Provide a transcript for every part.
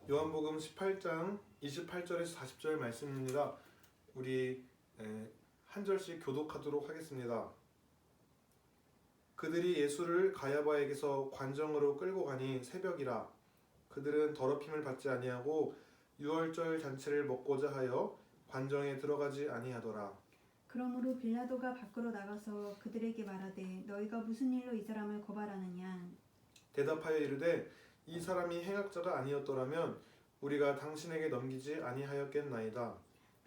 요한복음 18장 28절에서 40절 말씀입니다. 우리 한 절씩 교독하도록 하겠습니다. 그들이 예수를 가야바에게서 관정으로 끌고 가니 새벽이라. 그들은 더럽힘을 받지 아니하고 유월절 잔치를 먹고자 하여 관정에 들어가지 아니하더라. 그러므로 빌라도가 밖으로 나가서 그들에게 말하되 너희가 무슨 일로 이 사람을 고발하느냐. 대답하여 이르되 이 사람이 행악자가 아니었더라면 우리가 당신에게 넘기지 아니하였겠나이다.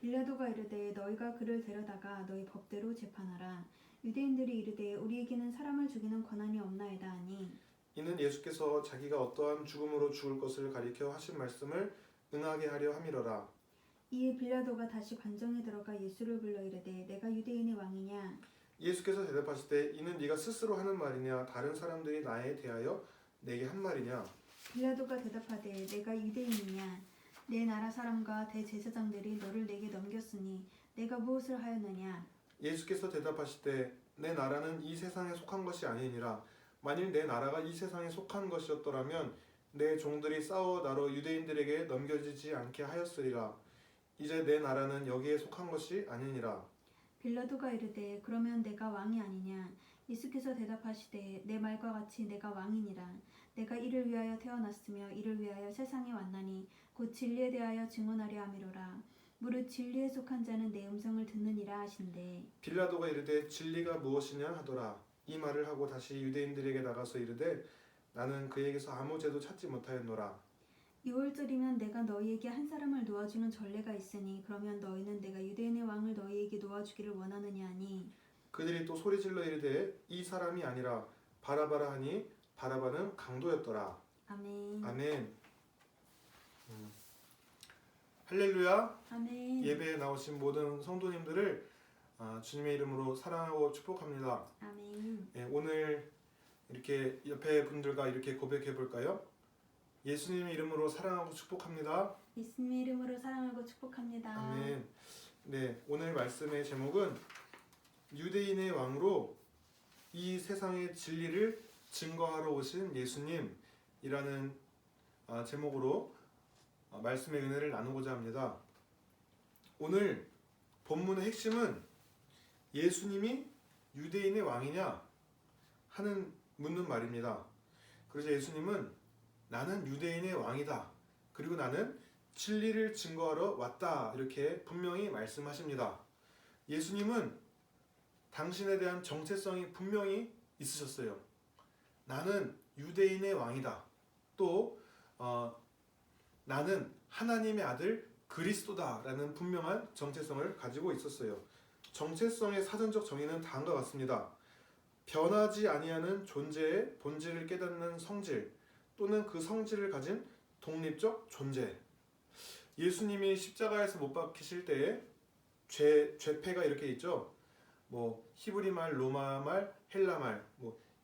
빌라도가 이르되 너희가 그를 데려다가 너희 법대로 재판하라. 유대인들이 이르되 우리에게는 사람을 죽이는 권한이 없나이다 하니 이는 예수께서 자기가 어떠한 죽음으로 죽을 것을 가리켜 하신 말씀을 응하게 하려 함이러라. 이에 빌라도가 다시 관정에 들어가 예수를 불러 이르되 내가 유대인의 왕이냐. 예수께서 대답하시되 이는 네가 스스로 하는 말이냐 다른 사람들이 나에 대하여 내게 한 말이냐. 빌라도가 대답하되 내가 유대인이냐. 내 나라 사람과 대제사장들이 너를 내게 넘겼으니 내가 무엇을 하였느냐. 예수께서 대답하시되 내 나라는 이 세상에 속한 것이 아니니라. 만일 내 나라가 이 세상에 속한 것이었더라면 내 종들이 싸워 나로 유대인들에게 넘겨지지 않게 하였으리라. 이제 내 나라는 여기에 속한 것이 아니니라. 빌라도가 이르되 그러면 내가 왕이 아니냐. 예수께서 대답하시되 내 말과 같이 내가 왕이니라. 내가 이를 위하여 태어났으며 이를 위하여 세상에 왔나니 곧 진리에 대하여 증언하려 함이로라. 무릇 진리에 속한 자는 내 음성을 듣느니라 하신대. 빌라도가 이르되 진리가 무엇이냐 하더라. 이 말을 하고 다시 유대인들에게 나가서 이르되 나는 그에게서 아무 죄도 찾지 못하였노라. 유월절이면 내가 너희에게 한 사람을 놓아주는 전례가 있으니 그러면 너희는 내가 유대인의 왕을 너희에게 놓아주기를 원하느냐 하니 그들이 또 소리질러 이르되 이 사람이 아니라 바라바라 하니 바라바는 강도였더라. 아멘. 아멘. 할렐루야. 아멘. 예배에 나오신 모든 성도님들을 주님의 이름으로 사랑하고 축복합니다. 아멘. 오늘 이렇게 옆에 분들과 이렇게 고백해 볼까요? 예수님의 이름으로 사랑하고 축복합니다. 예수님의 이름으로 사랑하고 축복합니다. 아멘. 네, 오늘 말씀의 제목은 유대인의 왕으로 이 세상의 진리를 증거하러 오신 예수님이라는 제목으로 말씀의 은혜를 나누고자 합니다. 오늘 본문의 핵심은 예수님이 유대인의 왕이냐 하는 묻는 말입니다. 그래서 예수님은 나는 유대인의 왕이다. 그리고 나는 진리를 증거하러 왔다. 이렇게 분명히 말씀하십니다. 예수님은 당신에 대한 정체성이 분명히 있으셨어요. 나는 유대인의 왕이다. 또 나는 하나님의 아들 그리스도다라는 분명한 정체성을 가지고 있었어요. 정체성의 사전적 정의는 다음과 같습니다. 변하지 아니하는 존재의 본질을 깨닫는 성질 또는 그 성질을 가진 독립적 존재. 예수님이 십자가에서 못 박히실 때에 죄패가 이렇게 있죠. 히브리 말, 로마 말, 헬라 말,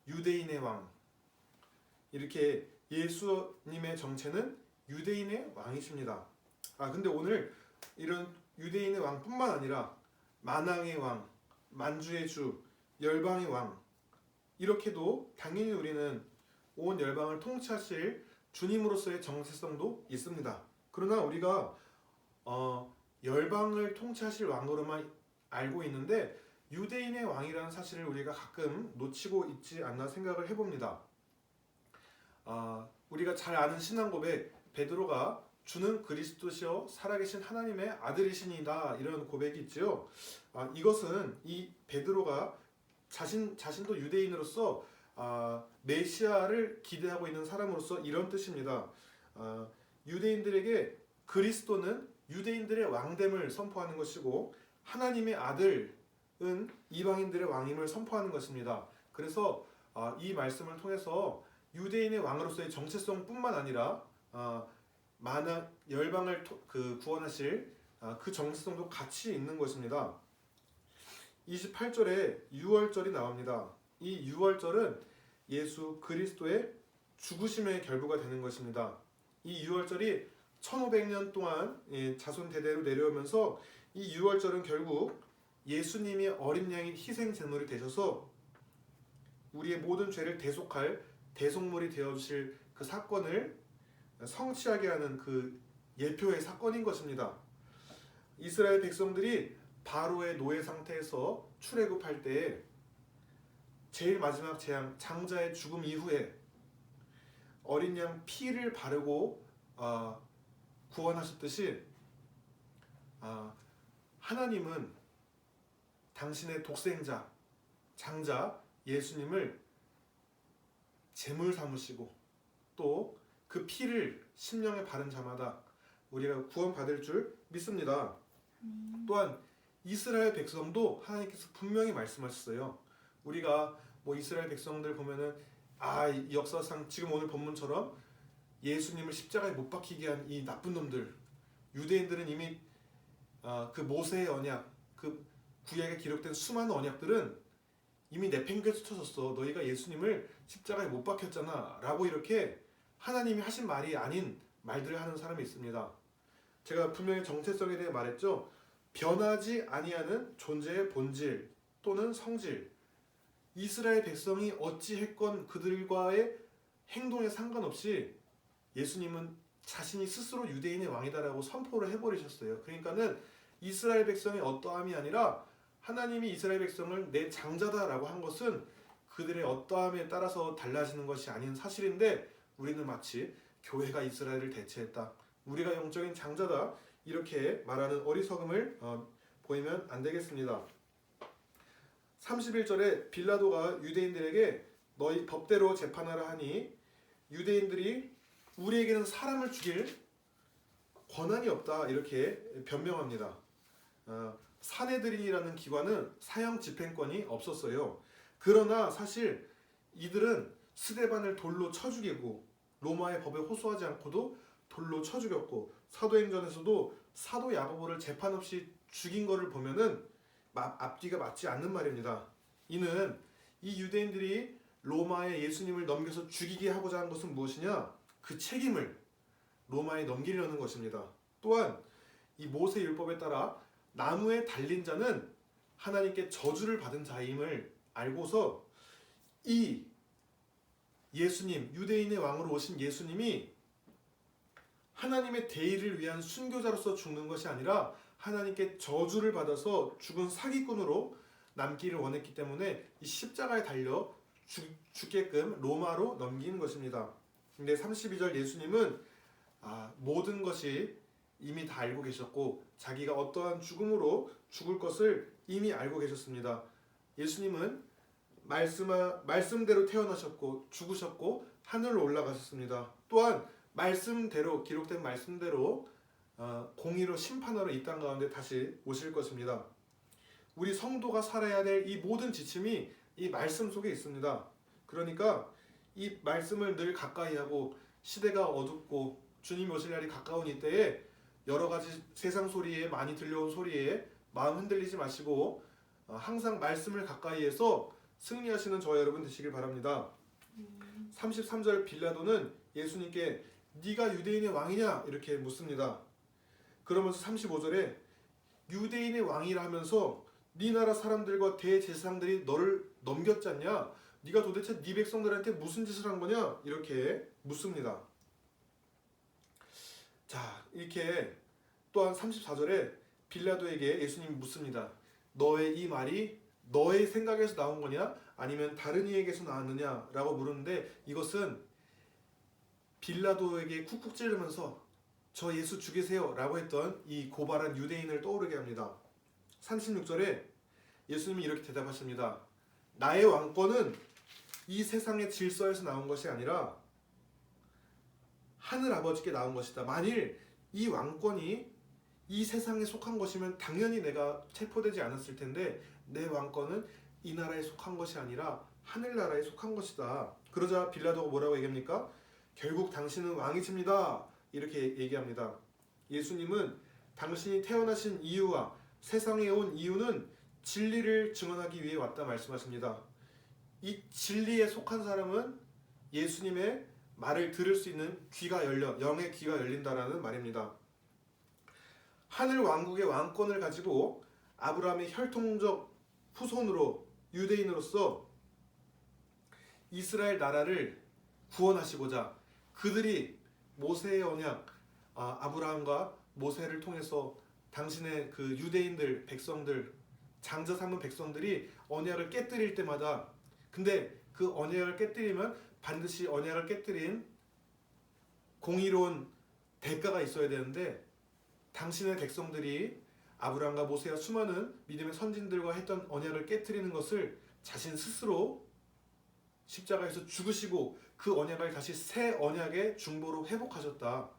유대인의 왕. 이렇게 예수님의 정체는 유대인의 왕이십니다. 근데 오늘 이런 유대인의 왕뿐만 아니라 만왕의 왕, 만주의 주, 열방의 왕. 이렇게도 당연히 우리는 온 열방을 통치하실 주님으로서의 정체성도 있습니다. 그러나 우리가 열방을 통치하실 왕으로만 알고 있는데 유대인의 왕이라는 사실을 우리가 가끔 놓치고 있지 않나 생각을 해봅니다. 우리가 잘 아는 신앙 고백, 베드로가 주는 그리스도시요 살아계신 하나님의 아들이시니다 이런 고백이 있지요. 이것은 이 베드로가 자신도 유대인으로서 메시아를 기대하고 있는 사람으로서 이런 뜻입니다. 유대인들에게 그리스도는 유대인들의 왕됨을 선포하는 것이고 하나님의 아들은 이방인들의 왕임을 선포하는 것입니다. 그래서 이 말씀을 통해서 유대인의 왕으로서의 정체성뿐만 아니라 만왕 열방을 구원하실 그 정체성도 같이 있는 것입니다. 28절에 유월절이 나옵니다. 이 유월절은 예수 그리스도의 죽으심의 결부가 되는 것입니다. 이 유월절이 1500년 동안 자손 대대로 내려오면서 이 유월절은 결국 예수님이 어린 양의 희생 제물이 되셔서 우리의 모든 죄를 대속할 대속물이 되어주실 그 사건을 성취하게 하는 그 예표의 사건인 것입니다. 이스라엘 백성들이 바로의 노예 상태에서 출애굽할 때에 제일 마지막 재앙 장자의 죽음 이후에 어린 양 피를 바르고 구원하셨듯이 하나님은 당신의 독생자 장자 예수님을 제물 삼으시고 또 그 피를 심령에 바른 자마다 우리가 구원받을 줄 믿습니다. 또한 이스라엘 백성도 하나님께서 분명히 말씀하셨어요. 우리가 뭐 이스라엘 백성들 보면은 이 역사상 지금 오늘 본문처럼 예수님을 십자가에 못 박히게 한 이 나쁜 놈들, 유대인들은 이미 그 모세의 언약, 그 구약에 기록된 수많은 언약들은 이미 내팽개쳐졌어. 너희가 예수님을 십자가에 못 박혔잖아 라고 이렇게 하나님이 하신 말이 아닌 말들을 하는 사람이 있습니다. 제가 분명히 정체성에 대해 말했죠. 변하지 아니하는 존재의 본질 또는 성질. 이스라엘 백성이 어찌했건 그들과의 행동에 상관없이 예수님은 자신이 스스로 유대인의 왕이다라고 선포를 해버리셨어요. 그러니까는 이스라엘 백성의 어떠함이 아니라 하나님이 이스라엘 백성을 내 장자다라고 한 것은 그들의 어떠함에 따라서 달라지는 것이 아닌 사실인데 우리는 마치 교회가 이스라엘을 대체했다. 우리가 영적인 장자다. 이렇게 말하는 어리석음을 보이면 안 되겠습니다. 31절에 빌라도가 유대인들에게 너희 법대로 재판하라 하니 유대인들이 우리에게는 사람을 죽일 권한이 없다 이렇게 변명합니다. 사내들이라는 기관은 사형 집행권이 없었어요. 그러나 사실 이들은 스데반을 돌로 쳐 죽이고 로마의 법에 호소하지 않고도 돌로 쳐 죽였고 사도행전에서도 사도 야고보를 재판 없이 죽인 것을 보면은 앞뒤가 맞지 않는 말입니다. 이는 이 유대인들이 로마에 예수님을 넘겨서 죽이게 하고자 한 것은 무엇이냐? 그 책임을 로마에 넘기려는 것입니다. 또한 이 모세 율법에 따라 나무에 달린 자는 하나님께 저주를 받은 자임을 알고서 이 예수님, 유대인의 왕으로 오신 예수님이 하나님의 대의를 위한 순교자로서 죽는 것이 아니라 하나님께 저주를 받아서 죽은 사기꾼으로 남기를 원했기 때문에 이 십자가에 달려 죽게끔 로마로 넘기는 것입니다. 근데 32절 예수님은 모든 것이 이미 다 알고 계셨고 자기가 어떠한 죽음으로 죽을 것을 이미 알고 계셨습니다. 예수님은 말씀대로 태어나셨고 죽으셨고 하늘로 올라가셨습니다. 또한 말씀대로 기록된 말씀대로 공의로 심판하러 이 땅 가운데 다시 오실 것입니다. 우리 성도가 살아야 될 이 모든 지침이 이 말씀 속에 있습니다. 그러니까 이 말씀을 늘 가까이 하고 시대가 어둡고 주님 오실 날이 가까운 이때에 여러 가지 세상 소리에 많이 들려온 소리에 마음 흔들리지 마시고 항상 말씀을 가까이 해서 승리하시는 저와 여러분 되시길 바랍니다. 33절 빌라도는 예수님께 네가 유대인의 왕이냐 이렇게 묻습니다. 그러면서 35절에 유대인의 왕이라 하면서 네 나라 사람들과 대제사장들이 너를 넘겼지 않냐? 네가 도대체 네 백성들한테 무슨 짓을 한 거냐? 이렇게 묻습니다. 자, 이렇게 또한 34절에 빌라도에게 예수님이 묻습니다. 너의 이 말이 너의 생각에서 나온 거냐? 아니면 다른 이에게서 나왔느냐? 라고 물었는데 이것은 빌라도에게 쿡쿡 찌르면서 저 예수 죽이세요 라고 했던 이 고발한 유대인을 떠오르게 합니다. 36절에 예수님이 이렇게 대답하십니다. 나의 왕권은 이 세상의 질서에서 나온 것이 아니라 하늘 아버지께 나온 것이다. 만일 이 왕권이 이 세상에 속한 것이면 당연히 내가 체포되지 않았을 텐데 내 왕권은 이 나라에 속한 것이 아니라 하늘나라에 속한 것이다. 그러자 빌라도가 뭐라고 얘기합니까? 결국 당신은 왕이십니다. 이렇게 얘기합니다. 예수님은 당신이 태어나신 이유와 세상에 온 이유는 진리를 증언하기 위해 왔다 말씀하십니다. 이 진리에 속한 사람은 예수님의 말을 들을 수 있는 귀가 열려 영의 귀가 열린다라는 말입니다. 하늘 왕국의 왕권을 가지고 아브라함의 혈통적 후손으로 유대인으로서 이스라엘 나라를 구원하시고자 그들이 모세의 언약, 아브라함과 모세를 통해서 당신의 그 유대인들, 백성들, 장자 삼은 백성들이 언약을 깨뜨릴 때마다, 근데 그 언약을 깨뜨리면 반드시 언약을 깨뜨린 공의로운 대가가 있어야 되는데, 당신의 백성들이 아브라함과 모세와 수많은 믿음의 선진들과 했던 언약을 깨뜨리는 것을 자신 스스로 십자가에서 죽으시고 그 언약을 다시 새 언약의 중보로 회복하셨다.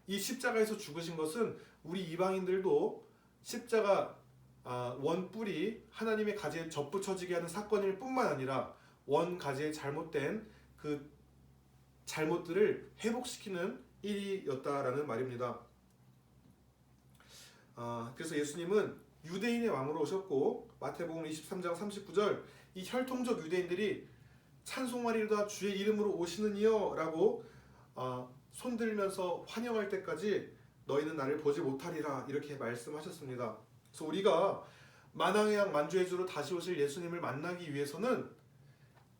이 십자가에서 죽으신 것은 우리 이방인들도 십자가 원뿔이 하나님의 가지에 접붙여지게 하는 사건일 뿐만 아니라 원 가지의 잘못된 그 잘못들을 회복시키는 일이었다라는 말입니다. 그래서 예수님은 유대인의 왕으로 오셨고, 마태복음 23장 39절, 이 혈통적 유대인들이 찬송하리로다 주의 이름으로 오시는 이여 라고 손들면서 환영할 때까지 너희는 나를 보지 못하리라, 이렇게 말씀하셨습니다. 그래서 우리가 만왕의 양 만주의 주로 다시 오실 예수님을 만나기 위해서는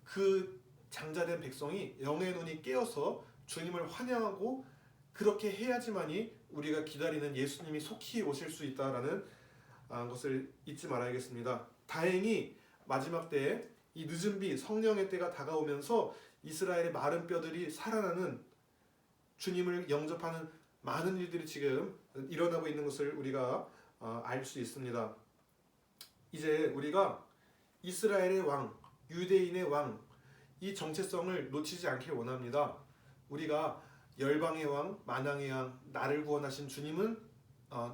그 장자된 백성이 영의 눈이 깨어서 주님을 환영하고 그렇게 해야지만이 우리가 기다리는 예수님이 속히 오실 수 있다라는 것을 잊지 말아야겠습니다. 다행히 마지막 때에 이 늦은 비 성령의 때가 다가오면서 이스라엘의 마른 뼈들이 살아나는, 주님을 영접하는 많은 일들이 지금 일어나고 있는 것을 우리가 알 수 있습니다. 이제 우리가 이스라엘의 왕, 유대인의 왕, 이 정체성을 놓치지 않길 원합니다. 우리가 열방의 왕, 만왕의 왕, 나를 구원하신 주님은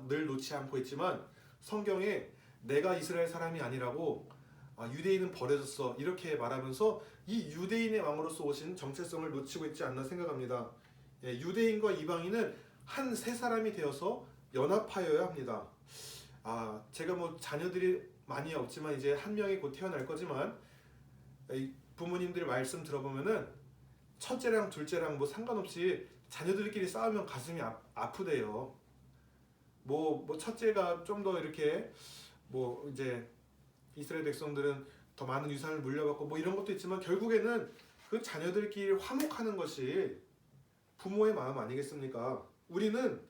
늘 놓지 않고 있지만, 성경에 내가 이스라엘 사람이 아니라고 유대인은 버려졌어 이렇게 말하면서 이 유대인의 왕으로서 오신 정체성을 놓치고 있지 않나 생각합니다. 유대인과 이방인은 한 세 사람이 되어서 연합하여야 합니다. 제가 뭐 자녀들이 많이 없지만 이제 한 명이 곧 태어날 거지만, 부모님들 말씀 들어보면은 첫째랑 둘째랑 뭐 상관없이 자녀들끼리 싸우면 가슴이 아프대요. 뭐 첫째가 좀 더 이렇게 뭐 이제 이스라엘 백성들은 더 많은 유산을 물려받고 뭐 이런 것도 있지만, 결국에는 그 자녀들끼리 화목하는 것이 부모의 마음 아니겠습니까? 우리는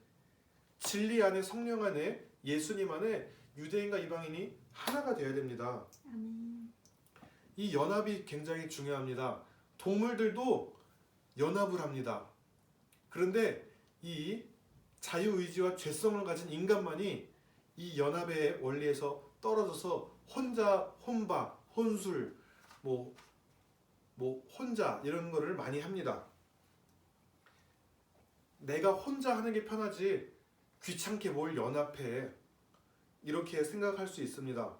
진리 안에, 성령 안에, 예수님 안에 유대인과 이방인이 하나가 되어야 됩니다. 아멘. 이 연합이 굉장히 중요합니다. 동물들도 연합을 합니다. 그런데 이 자유의지와 죄성을 가진 인간만이 이 연합의 원리에서 떨어져서 혼자, 혼밥, 혼술, 뭐 혼자 이런 거를 많이 합니다. 내가 혼자 하는 게 편하지 귀찮게 뭘 연합해, 이렇게 생각할 수 있습니다.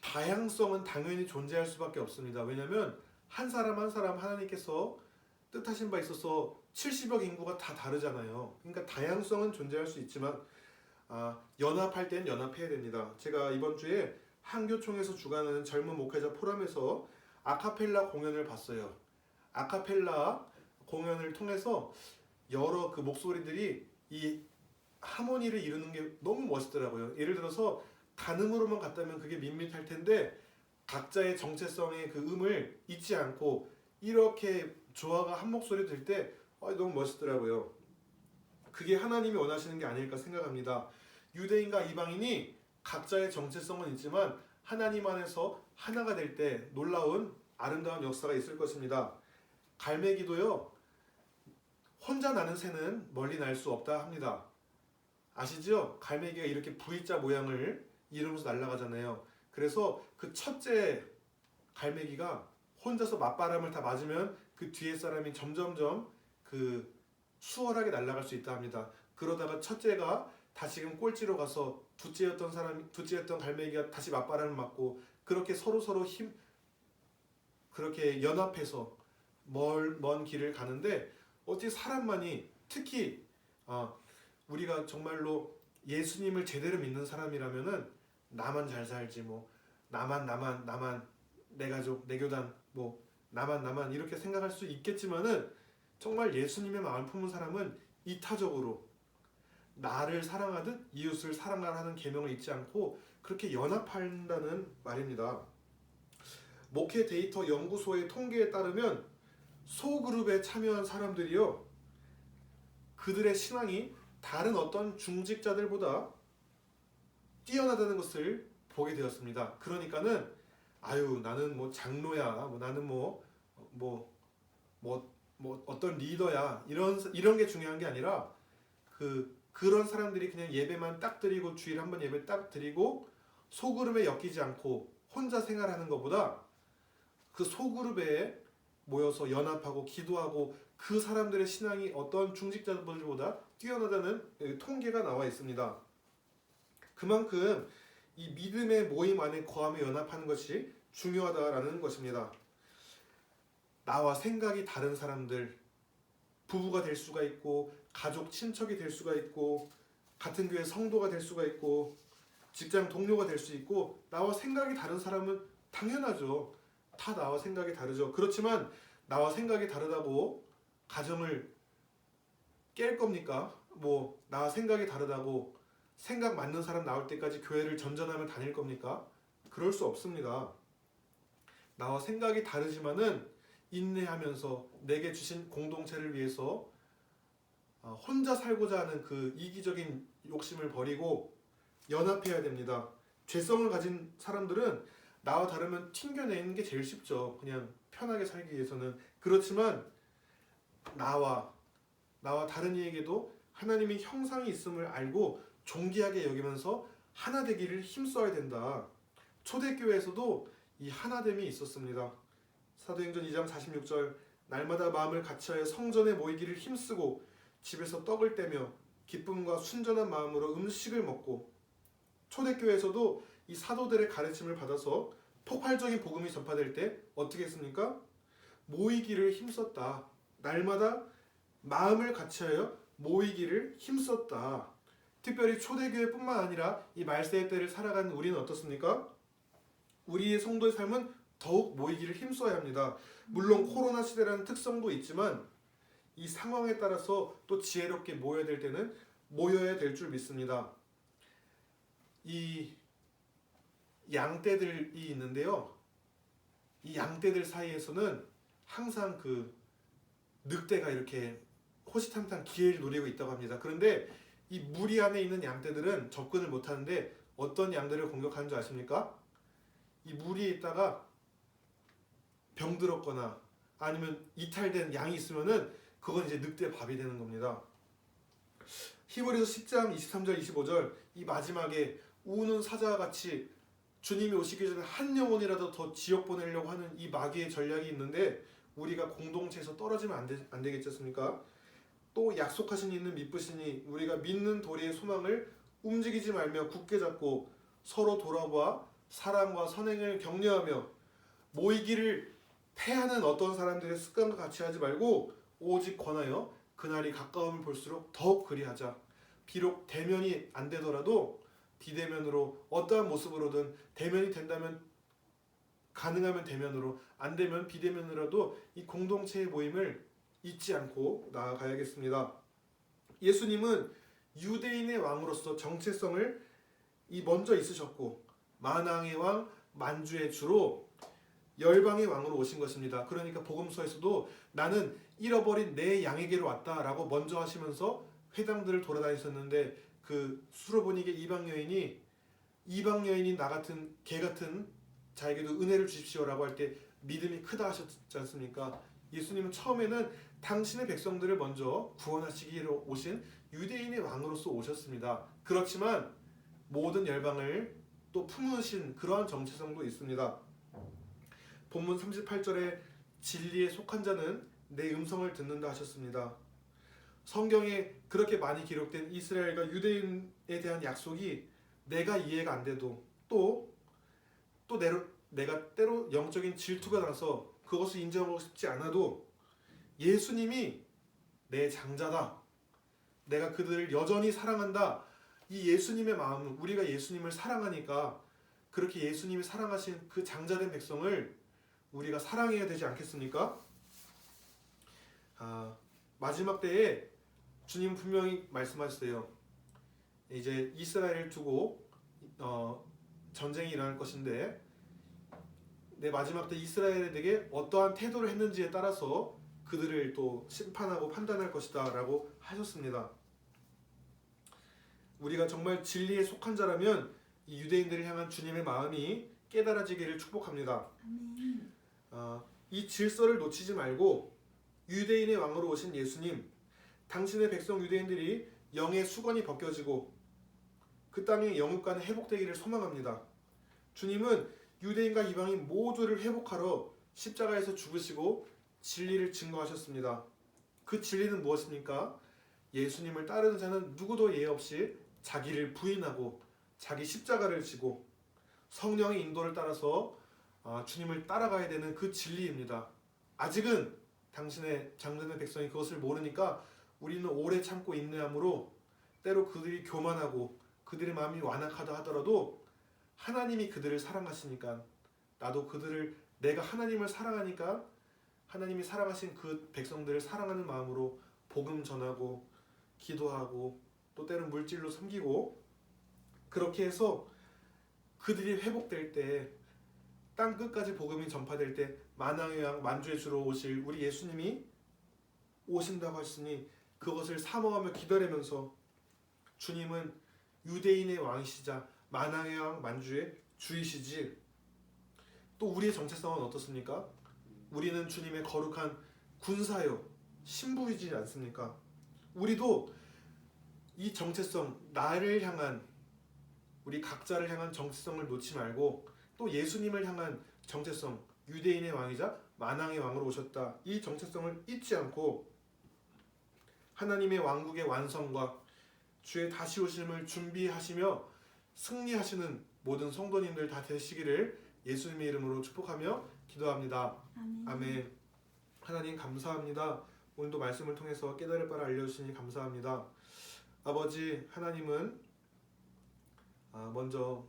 다양성은 당연히 존재할 수밖에 없습니다. 왜냐하면 한 사람 한 사람 하나님께서 뜻하신 바 있어서 70억 인구가 다 다르잖아요. 그러니까 다양성은 존재할 수 있지만 연합할 땐 연합해야 됩니다. 제가 이번 주에 한교총에서 주관하는 젊은 목회자 포럼에서 아카펠라 공연을 봤어요. 아카펠라 공연을 통해서 여러 그 목소리들이 이 하모니를 이루는 게 너무 멋있더라고요. 예를 들어서 단음으로만 갔다면 그게 밋밋할 텐데, 각자의 정체성의 그 음을 잊지 않고 이렇게 조화가 한 목소리 들 때 너무 멋있더라고요. 그게 하나님이 원하시는 게 아닐까 생각합니다. 유대인과 이방인이 각자의 정체성은 있지만 하나님 안에서 하나가 될 때 놀라운 아름다운 역사가 있을 것입니다. 갈매기도요, 혼자 나는 새는 멀리 날 수 없다 합니다. 아시죠? 갈매기가 이렇게 V자 모양을 이루면서 날아가잖아요. 그래서 그 첫째 갈매기가 혼자서 맞바람을 다 맞으면 그 뒤에 사람이 점점점 그 수월하게 날아갈 수 있다 합니다. 그러다가 첫째가 다시금 꼴찌로 가서 둘째였던 갈매기가 다시 맞바람을 맞고, 그렇게 서로 그렇게 연합해서 먼 길을 가는데, 어찌 사람만이, 특히 우리가 정말로 예수님을 제대로 믿는 사람이라면은 나만 잘 살지, 뭐 나만 내 가족, 내 교단, 뭐 나만 이렇게 생각할 수 있겠지만은, 정말 예수님의 마음을 품은 사람은 이타적으로 나를 사랑하듯 이웃을 사랑하라는 계명을 잊지 않고 그렇게 연합한다는 말입니다. 목회 데이터 연구소의 통계에 따르면 소그룹에 참여한 사람들이요, 그들의 신앙이 다른 어떤 중직자들보다 뛰어나다는 것을 보게 되었습니다. 그러니까는 아유 나는 뭐 장로야, 뭐 나는 뭐 어떤 리더야, 이런 게 중요한 게 아니라 그런 사람들이 그냥 예배만 딱 드리고 주일에 한 번 예배 딱 드리고 소그룹에 엮이지 않고 혼자 생활하는 것보다 그 소그룹에 모여서 연합하고 기도하고 그 사람들의 신앙이 어떤 중직자들보다 뛰어나다는 통계가 나와 있습니다. 그만큼 이 믿음의 모임 안에 거하며 연합하는 것이 중요하다라는 것입니다. 나와 생각이 다른 사람들, 부부가 될 수가 있고 가족 친척이 될 수가 있고 같은 교회 성도가 될 수가 있고 직장 동료가 될 수 있고, 나와 생각이 다른 사람은 당연하죠. 다 나와 생각이 다르죠. 그렇지만 나와 생각이 다르다고 가정을 깰 겁니까? 뭐 나와 생각이 다르다고 생각 맞는 사람 나올 때까지 교회를 전전하며 다닐 겁니까? 그럴 수 없습니다. 나와 생각이 다르지만은 인내하면서 내게 주신 공동체를 위해서 혼자 살고자 하는 그 이기적인 욕심을 버리고 연합해야 됩니다. 죄성을 가진 사람들은 나와 다르면 튕겨내는 게 제일 쉽죠. 그냥 편하게 살기 위해서는. 그렇지만 나와 다른 이에게도 하나님의 형상이 있음을 알고 존귀하게 여기면서 하나 되기를 힘써야 된다. 초대교회에서도 이 하나됨이 있었습니다. 사도행전 2장 46절, 날마다 마음을 같이하여 성전에 모이기를 힘쓰고 집에서 떡을 떼며 기쁨과 순전한 마음으로 음식을 먹고. 초대교회에서도 이 사도들의 가르침을 받아서 폭발적인 복음이 전파될 때 어떻게 했습니까? 모이기를 힘썼다. 날마다 마음을 같이하여 모이기를 힘썼다. 특별히 초대교회뿐만 아니라 이 말세의 때를 살아가는 우리는 어떻습니까? 우리의 성도의 삶은 더욱 모이기를 힘써야 합니다. 물론 코로나 시대라는 특성도 있지만 이 상황에 따라서 또 지혜롭게 모여야 될 때는 모여야 될 줄 믿습니다. 이 양떼들이 있는데요, 이 양떼들 사이에서는 항상 그 늑대가 이렇게 호시탐탐 기회를 노리고 있다고 합니다. 그런데 이 무리 안에 있는 양떼들은 접근을 못하는데 어떤 양들을 공격하는 줄 아십니까? 이 무리에 있다가 병들었거나 아니면 이탈된 양이 있으면은 그건 이제 늑대 밥이 되는 겁니다. 히브리서 10장 23절 25절, 이 마지막에 우는 사자와 같이 주님이 오시기 전에 한 영혼이라도 더 지옥 보내려고 하는 이 마귀의 전략이 있는데 우리가 공동체에서 떨어지면 안 되겠지 않습니까? 또 약속하신 이는 미쁘시니 우리가 믿는 도리의 소망을 움직이지 말며 굳게 잡고 서로 돌아보아 사랑과 선행을 격려하며 모이기를 패하는 어떤 사람들의 습관과 같이 하지 말고 오직 권하여 그날이 가까움을 볼수록 더욱 그리하자. 비록 대면이 안 되더라도 비대면으로 어떠한 모습으로든, 대면이 된다면 가능하면 대면으로, 안 되면 비대면으로라도 이 공동체의 모임을 잊지 않고 나아가야겠습니다. 예수님은 유대인의 왕으로서 정체성을 먼저 있으셨고 만왕의 왕, 만주의 주로 열방의 왕으로 오신 것입니다. 그러니까 복음서에서도 나는 잃어버린 내 양에게로 왔다라고 먼저 하시면서 회당들을 돌아다니셨는데 그 수로보니게 이방 여인이 나 같은 개 같은 자에게도 은혜를 주십시오라고 할 때 믿음이 크다 하셨지 않습니까? 예수님은 처음에는 당신의 백성들을 먼저 구원하시기로 오신 유대인의 왕으로서 오셨습니다. 그렇지만 모든 열방을 또 품으신 그러한 정체성도 있습니다. 본문 38절에 진리에 속한 자는 내 음성을 듣는다 하셨습니다. 성경에 그렇게 많이 기록된 이스라엘과 유대인에 대한 약속이 내가 이해가 안 돼도 또 내가 때로 영적인 질투가 나서 그것을 인정하고 싶지 않아도 예수님이 내 장자다, 내가 그들을 여전히 사랑한다, 이 예수님의 마음은, 우리가 예수님을 사랑하니까 그렇게 예수님이 사랑하신 그 장자된 백성을 우리가 사랑해야 되지 않겠습니까? 마지막 때에 주님 분명히 말씀하셨어요. 이제 이스라엘을 두고 전쟁이 일어날 것인데 내 마지막 때 이스라엘에게 어떠한 태도를 했는지에 따라서 그들을 또 심판하고 판단할 것이다라고 하셨습니다. 우리가 정말 진리에 속한 자라면 이 유대인들을 향한 주님의 마음이 깨달아지기를 축복합니다. 아멘. 이 질서를 놓치지 말고 유대인의 왕으로 오신 예수님, 당신의 백성 유대인들이 영의 수건이 벗겨지고 그 땅의 영육간이 회복되기를 소망합니다. 주님은 유대인과 이방인 모두를 회복하러 십자가에서 죽으시고 진리를 증거하셨습니다. 그 진리는 무엇입니까? 예수님을 따르는 자는 누구도 예외 없이 자기를 부인하고 자기 십자가를 지고 성령의 인도를 따라서 주님을 따라가야 되는 그 진리입니다. 아직은 당신의 장전된 백성이 그것을 모르니까 우리는 오래 참고 인내함으로 때로 그들이 교만하고 그들의 마음이 완악하다 하더라도 하나님이 그들을 사랑하시니까 나도 내가 하나님을 사랑하니까 하나님이 사랑하신 그 백성들을 사랑하는 마음으로 복음 전하고 기도하고 또 때로 물질로 섬기고 그렇게 해서 그들이 회복될 때 땅 끝까지 복음이 전파될 때 만왕의 왕 만주의 주로 오실 우리 예수님이 오신다고 하시니 그것을 사모하며 기다리면서 주님은 유대인의 왕이시자 만왕의 왕 만주의 주이시지 또 우리의 정체성은 어떻습니까? 우리는 주님의 거룩한 군사요 신부이지 않습니까? 우리도 이 정체성 나를 향한 우리 각자를 향한 정체성을 놓지 말고 또 예수님을 향한 정체성 유대인의 왕이자 만왕의 왕으로 오셨다 이 정체성을 잊지 않고 하나님의 왕국의 완성과 주의 다시 오심을 준비하시며 승리하시는 모든 성도님들 다 되시기를 예수님의 이름으로 축복하며 기도합니다. 아멘. 아멘. 하나님 감사합니다. 오늘도 말씀을 통해서 깨달을 바를 알려주시니 감사합니다. 아버지 하나님은 먼저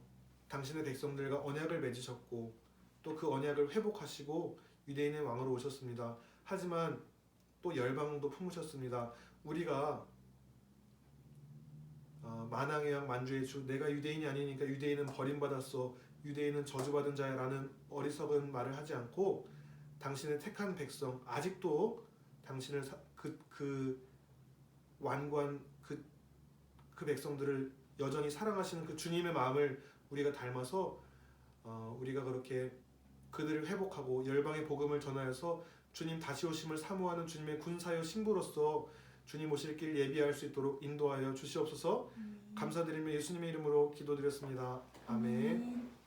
당신의 백성들과 언약을 맺으셨고 또 그 언약을 회복하시고 유대인의 왕으로 오셨습니다. 하지만 또 열방도 품으셨습니다. 우리가 만왕의 왕 만주의 주 내가 유대인이 아니니까 유대인은 버림받았어 유대인은 저주받은 자야라는 어리석은 말을 하지 않고 당신의 택한 백성 아직도 당신을 그 완관 그 백성들을 여전히 사랑하시는 그 주님의 마음을 우리가 닮아서 우리가 그렇게 그들을 회복하고 열방의 복음을 전하여서 주님 다시 오심을 사모하는 주님의 군사요 신부로서 주님 오실 길 예비할 수 있도록 인도하여 주시옵소서. 감사드리며 예수님의 이름으로 기도드렸습니다. 아멘.